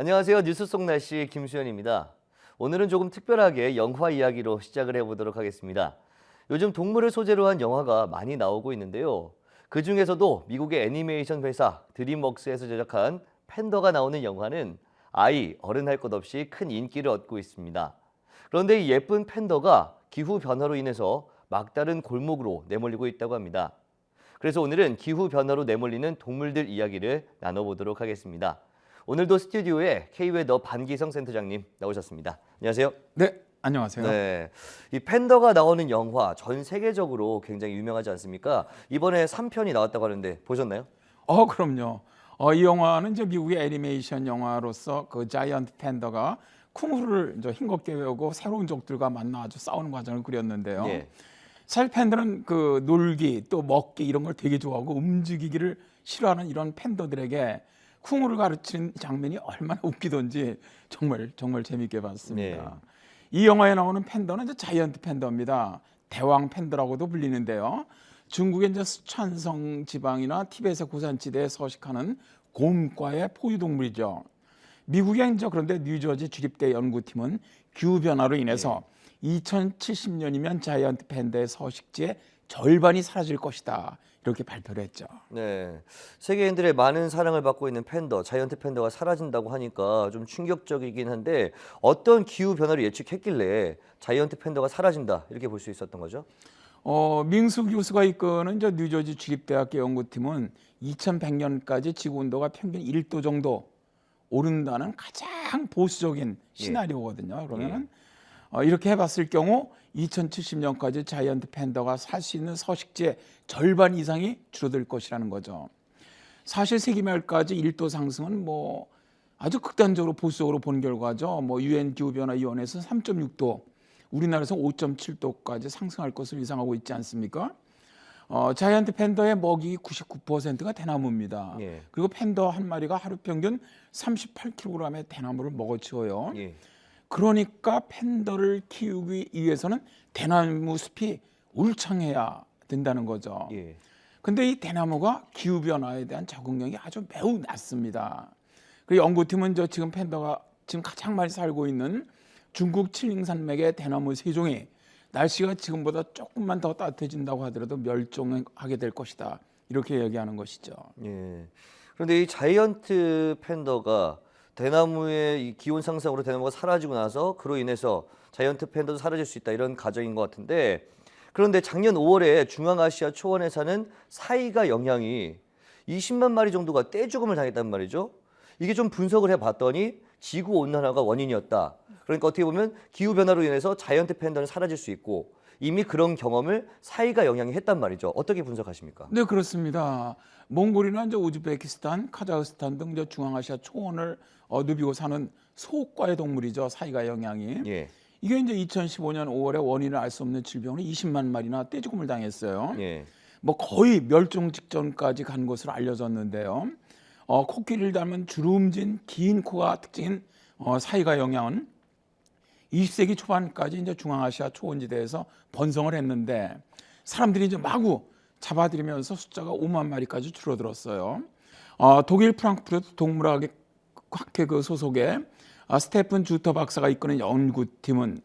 안녕하세요. 뉴스 속 날씨 김수현입니다. 오늘은 조금 특별하게 영화 이야기로 시작을 해보도록 하겠습니다. 요즘 동물을 소재로 한 영화가 많이 나오고 있는데요. 그중에서도 미국의 애니메이션 회사 드림웍스에서 제작한 팬더가 나오는 영화는 아이, 어른 할 것 없이 큰 인기를 얻고 있습니다. 그런데 이 예쁜 팬더가 기후 변화로 인해서 막다른 골목으로 내몰리고 있다고 합니다. 그래서 오늘은 기후 변화로 내몰리는 동물들 이야기를 나눠보도록 하겠습니다. 오늘도 스튜디오에 K웨더 반기성 센터장님 나오셨습니다. 안녕하세요. 네, 안녕하세요. 네, 이 팬더가 나오는 영화 전 세계적으로 굉장히 유명하지 않습니까? 이번에 3편이 나왔다고 하는데 보셨나요? 그럼요. 이 영화는 이제 미국의 애니메이션 영화로서 그 자이언트 팬더가 쿵후를 이제 싱겁게 외우고 새로운 적들과 만나 아주 싸우는 과정을 그렸는데요. 예. 사실 팬더는 그 놀기 또 먹기 이런 걸 되게 좋아하고 움직이기를 싫어하는 이런 팬더들에게 쿵후를 가르치는 장면이 얼마나 웃기던지 정말 재밌게 봤습니다. 이 영화에 나오는 팬더는 이제 자이언트 팬더입니다. 대왕 팬더라고도 불리는데요. 중국의 이제 스촨성 지방이나 티베트의 고산지대에 서식하는 곰과의 포유동물이죠. 미국에 이제 그런데 뉴저지 주립대 연구팀은 기후 변화로 인해서 2070년이면 자이언트 팬더의 서식지의 절반이 사라질 것이다. 이렇게 발표를 했죠. 네, 세계인들의 많은 사랑을 받고 있는 팬더, 자이언트 팬더가 사라진다고 하니까 좀 충격적이긴 한데 어떤 기후 변화를 예측했길래 자이언트 팬더가 사라진다 이렇게 볼 수 있었던 거죠? 민수 교수가 이끄는 저 뉴저지 주립대학교 연구팀은 2100년까지 지구 온도가 평균 1도 정도 오른다는 가장 보수적인 시나리오거든요. 그러면은 이렇게 해봤을 경우 2070년까지 자이언트 팬더가 살 수 있는 서식지의 절반 이상이 줄어들 것이라는 거죠. 사실 세기말까지 1도 상승은 뭐 아주 극단적으로 보수적으로 본 결과죠. 뭐 UN 기후변화위원회에서 3.6도, 우리나라에서 5.7도까지 상승할 것을 예상하고 있지 않습니까? 자이언트 팬더의 먹이 99%가 대나무입니다. 그리고 팬더 한 마리가 하루 평균 38kg의 대나무를 먹어치워요. 그러니까 팬더를 키우기 위해서는 대나무 숲이 울창해야 된다는 거죠. 근데 이 대나무가 기후변화에 대한 적응력이 아주 매우 낮습니다. 그리고 연구팀은 지금 팬더가 지금 가장 많이 살고 있는 중국 칠링산맥의 대나무 3종이 날씨가 지금보다 조금만 더 따뜻해진다고 하더라도 멸종하게 될 것이다. 이렇게 얘기하는 것이죠. 그런데 이 자이언트 팬더가 대나무의 이 기온 상승으로 대나무가 사라지고 나서 그로 인해서 자이언트 팬더도 사라질 수 있다 이런 가정인 것 같은데 그런데 작년 5월에 중앙아시아 초원에 사는 사이가 영양이 20만 마리 정도가 떼죽음을 당했단 말이죠. 이게 좀 분석을 해봤더니 지구 온난화가 원인이었다. 그러니까 어떻게 보면 기후 변화로 인해서 자이언트 팬더는 사라질 수 있고 이미 그런 경험을 사이가 영향이 했단 말이죠. 어떻게 분석하십니까? 네, 그렇습니다. 몽골이나 이제 우즈베키스탄, 카자흐스탄 등 이제 중앙아시아 초원을 누비고 사는 소과의 동물이죠. 사이가 영향이. 이게 이제 2015년 5월에 원인을 알 수 없는 질병으로 20만 마리나 떼죽음을 당했어요. 뭐 거의 멸종 직전까지 간 것으로 알려졌는데요. 코끼리를 닮은 주름진 긴 코가 특징인 사이가 영향은 20세기 초반까지 이제 중앙아시아 초원지대에서 번성을 했는데 사람들이 이제 마구 잡아들이면서 숫자가 5만 마리까지 줄어들었어요. 독일 프랑크푸르트 동물학회 그 소속의 스테픈 주터 박사가 이끄는 연구팀은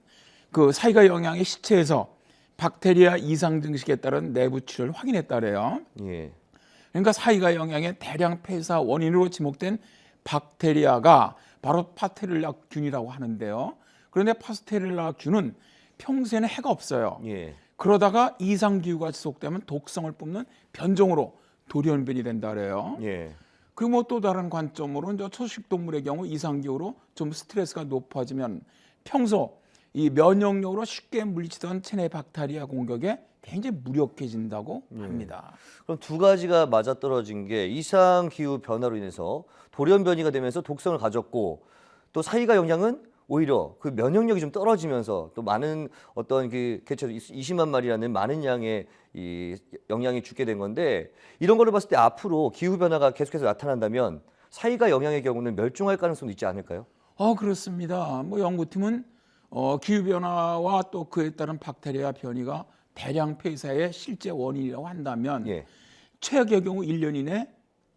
그 사이가 영향의 시체에서 박테리아 이상 증식에 따른 내부 출혈을 확인했다래요. 그러니까 사이가 영향의 대량 폐사 원인으로 지목된 박테리아가 바로 파스텔룰라균이라고 하는데요. 그런데 파스텔룰라균은 평소에는 해가 없어요. 그러다가 이상 기후가 지속되면 독성을 뿜는 변종으로 돌연변이 된다 그래요. 그리고 뭐 또 다른 관점으로 이제 초식 동물의 경우 이상 기후로 좀 스트레스가 높아지면 평소 이 면역력으로 쉽게 물리치던 체내 박테리아 공격에 굉장히 무력해진다고 합니다. 그럼 두 가지가 맞아떨어진 게 이상 기후 변화로 인해서 돌연변이가 되면서 독성을 가졌고 또 사이가 영향은 오히려 그 면역력이 좀 떨어지면서 또 많은 어떤 그 개체 20만 마리라는 많은 양의 이 영양이 죽게 된 건데 이런 걸로 봤을 때 앞으로 기후 변화가 계속해서 나타난다면 사이가 영향의 경우는 멸종할 가능성도 있지 않을까요? 그렇습니다. 뭐 연구팀은 기후 변화와 또 그에 따른 박테리아 변이가 대량 폐사의 실제 원인이라고 한다면 최악의 경우 1년 이내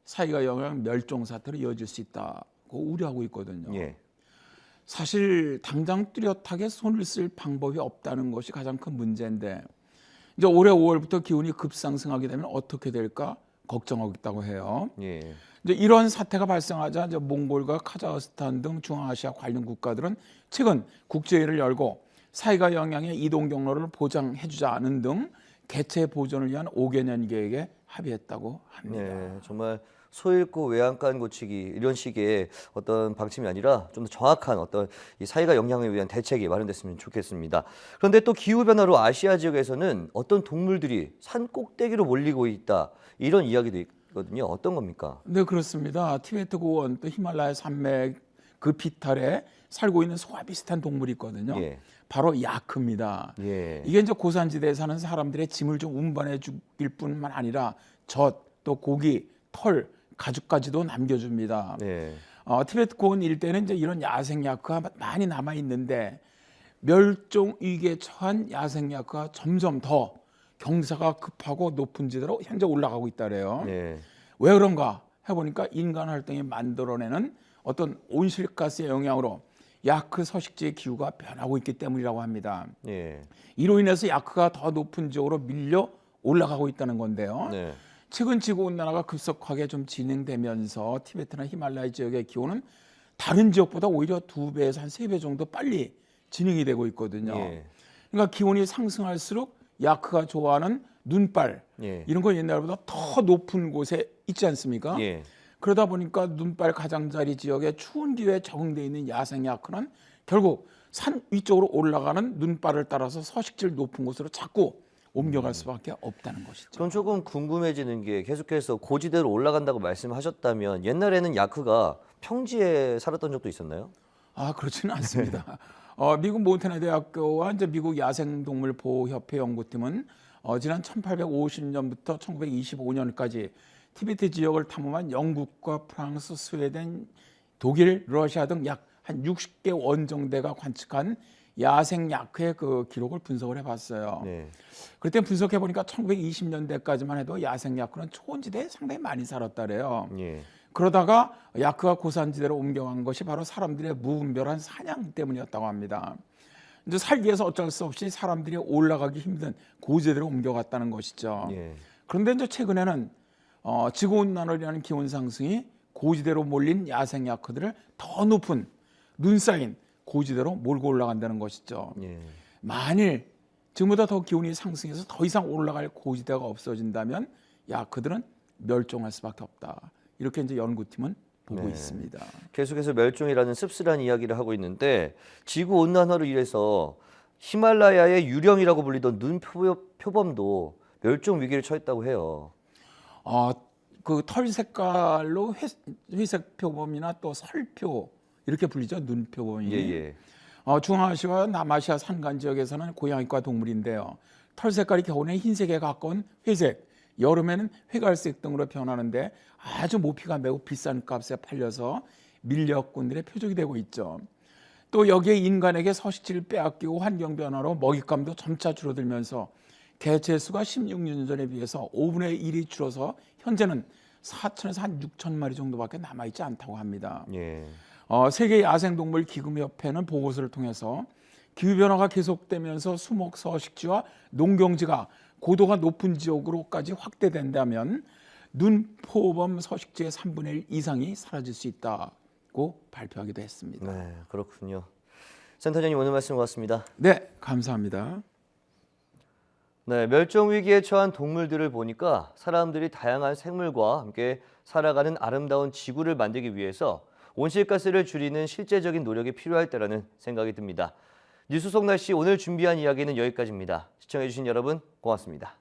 사이가 영향 멸종 사태로 이어질 수 있다. 우려하고 있거든요. 예. 사실 당장 뚜렷하게 손을 쓸 방법이 없다는 것이 가장 큰 문제인데 이제 올해 5월부터 기온이 급상승하게 되면 어떻게 될까 걱정하고 있다고 해요. 예. 이제 이런 사태가 발생하자 이제 몽골과 카자흐스탄 등 중앙아시아 관련 국가들은 최근 국제회의를 열고 사이가 영향의 이동 경로를 보장해주자는 등 개체 보존을 위한 5개년 계획에 합의했다고 합니다. 네, 정말 소 잃고 외양간 고치기 이런 식의 어떤 방침이 아니라 좀 더 정확한 어떤 이 사회가 영향을 위한 대책이 마련됐으면 좋겠습니다. 그런데 또 기후 변화로 아시아 지역에서는 어떤 동물들이 산 꼭대기로 몰리고 있다 이런 이야기도 있거든요. 어떤 겁니까? 네, 그렇습니다. 티베트 고원 또 히말라야 산맥 그 비탈에 살고 있는 소와 비슷한 동물이 있거든요. 예. 바로 야크입니다. 예. 이게 이제 고산지대에 사는 사람들의 짐을 좀 운반해 주길 뿐만 아니라 젖, 또 고기, 털, 가죽까지도 남겨줍니다. 네. 티베트 고원 일대는 이제 이런 야생 야크가 많이 남아 있는데 멸종 위기에 처한 야생 야크가 점점 더 경사가 급하고 높은 지대로 현재 올라가고 있다래요. 네. 왜 그런가 해보니까 인간 활동이 만들어내는 어떤 온실가스의 영향으로 야크 서식지의 기후가 변하고 있기 때문이라고 합니다. 예. 이로 인해서 야크가 더 높은 지역으로 밀려 올라가고 있다는 건데요. 네. 최근 지구온난화가 급속하게 좀 진행되면서 티베트나 히말라야 지역의 기온은 다른 지역보다 오히려 2배에서 한 3배 정도 빨리 진행이 되고 있거든요. 예. 그러니까 기온이 상승할수록 야크가 좋아하는 눈발 예. 이런 거 옛날보다 더 높은 곳에 있지 않습니까? 예. 그러다 보니까 눈발 가장자리 지역에 추운 기후에 적응되어 있는 야생 야크는 결국 산 위쪽으로 올라가는 눈발을 따라서 서식지를 높은 곳으로 자꾸 옮겨갈 수밖에 없다는 것이죠. 그럼 조금 궁금해지는 게 계속해서 고지대로 올라간다고 말씀하셨다면 옛날에는 야크가 평지에 살았던 적도 있었나요? 그렇지는 않습니다. 미국 몬태나 대학교와 이제 미국 야생동물보호협회 연구팀은 지난 1850년부터 1925년까지 티베트 지역을 탐험한 영국과 프랑스, 스웨덴, 독일, 러시아 등 약 한 60개 원정대가 관측한 야생 야크의 그 기록을 분석을 해봤어요. 네. 그때 분석해 보니까 1920년대까지만 해도 야생 야크는 초원지대에 상당히 많이 살았다래요. 예. 그러다가 야크가 고산지대로 옮겨간 것이 바로 사람들의 무분별한 사냥 때문이었다고 합니다. 이제 살기 위해서 어쩔 수 없이 사람들이 올라가기 힘든 고지대로 옮겨갔다는 것이죠. 예. 그런데 이제 최근에는 지구온난화로 인한 기온 상승이 고지대로 몰린 야생 야크들을 더 높은 눈 쌓인 고지대로 몰고 올라간다는 것이죠. 예. 만일 지금보다 더 기온이 상승해서 더 이상 올라갈 고지대가 없어진다면 야크들은 멸종할 수밖에 없다. 이렇게 이제 연구팀은 보고 네. 있습니다. 계속해서 멸종이라는 씁쓸한 이야기를 하고 있는데 지구 온난화로 인해서 히말라야의 유령이라고 불리던 눈 표범도 멸종 위기를 처했다고 해요. 그 털 색깔로 회색 표범이나 또 설표 이렇게 불리죠. 눈 표범이. 예. 중앙아시아와 남아시아 산간 지역에서는 고양이과 동물인데요. 털 색깔이 겨울에 흰색에 가까운 회색, 여름에는 회갈색 등으로 변하는데 아주 모피가 매우 비싼 값에 팔려서 밀렵꾼들의 표적이 되고 있죠. 또 여기에 인간에게 서식지를 빼앗기고 환경 변화로 먹잇감도 점차 줄어들면서 개체 수가 16년 전에 비해서 5분의 1이 줄어서 현재는 4천에서 한 6천 마리 정도밖에 남아있지 않다고 합니다. 예. 세계 야생동물 기금협회는 보고서를 통해서 기후변화가 계속되면서 수목 서식지와 농경지가 고도가 높은 지역으로까지 확대된다면 눈표범 서식지의 3분의 1 이상이 사라질 수 있다고 발표하기도 했습니다. 네, 그렇군요. 센터장님 오늘 말씀 고맙습니다. 네, 감사합니다. 네, 멸종 위기에 처한 동물들을 보니까 사람들이 다양한 생물과 함께 살아가는 아름다운 지구를 만들기 위해서 온실가스를 줄이는 실제적인 노력이 필요할 때라는 생각이 듭니다. 뉴스 속 날씨 오늘 준비한 이야기는 여기까지입니다. 시청해주신 여러분 고맙습니다.